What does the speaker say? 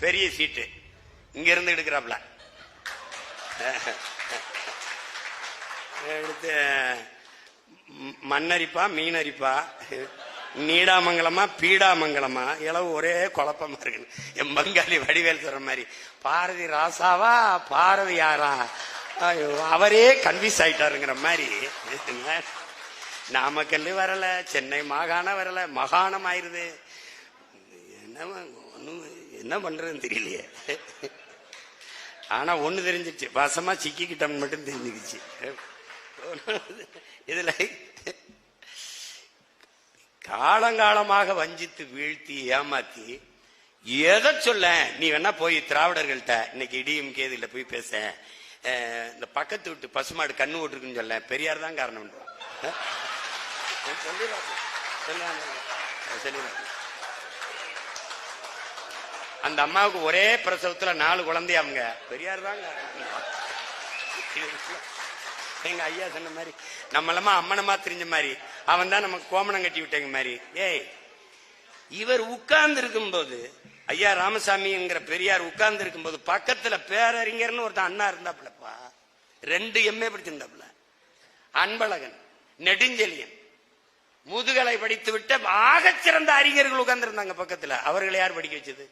பெரிய சீட்டு இங்க இருந்து எடுக்கிறாப்ல எடுத்து மண்ணரிப்பா மீனரிப்பா நீடாமங்கலமா பீடாமங்கலமா இளவு ஒரே குழப்பமா இருக்கு. என் பங்காளி வடிவேல் சொல்ற மாதிரி பாரதி ராசாவா பாரதி யாரா அவரே கன்வியூஸ் ஆயிட்டாருங்கிற மாதிரி. நாமக்கல் வரல, சென்னை மாகாணம் வரல, மகாணம் ஆயிருது. என்ன பண்றதுன்னு தெரியலையே. ஆனா ஒண்ணு தெரிஞ்சிச்சு, வசமா சிக்கிக்கிட்டோம்னு மட்டும் தெரிஞ்சுக்கிச்சு. இதுல காலங்காலமாக வஞ்சித்து வீழ்த்தி ஏமாத்தி எதை சொல்ல, நீ வேணா போய் திராவிடர்கள்ட்ட இன்னைக்கு இடியும் கேதுல போய் பேச, இந்த பக்கத்து விட்டு பசுமாடு கண்ணு ஓட்டுருக்குன்னு சொல்ல, பெரியார் தான் காரணம். அந்த அம்மாவுக்கு ஒரே பிரசவத்துல 4 குழந்தையாங்க, பெரியார் தான் காரணம். எங்க ஐயா சொன்ன மாதிரி நம்மளமா அம்மனமா தெரிஞ்ச மாதிரி அவன் தான் நமக்கு கோமணம் கட்டி விட்டேங்க மாதிரி. ஏய், இவர் உட்கார்ந்து இருக்கும் போது, ஐயா ராமசாமிங்கிற பெரியார் உட்கார்ந்து இருக்கும் போது பக்கத்துல பேரறிஞர்னு ஒருத்தன் அண்ணா இருந்தாப்புலப்பா, 2 MA படிச்சிருந்தாப்புல. அன்பழகன், நெடுஞ்செழியன், முதுகலை படித்து விட்ட ஆகச்சிறந்த அறிஞர்கள் உட்கார்ந்து இருந்தாங்க பக்கத்துல. அவர்களை யார் படிக்க வச்சது?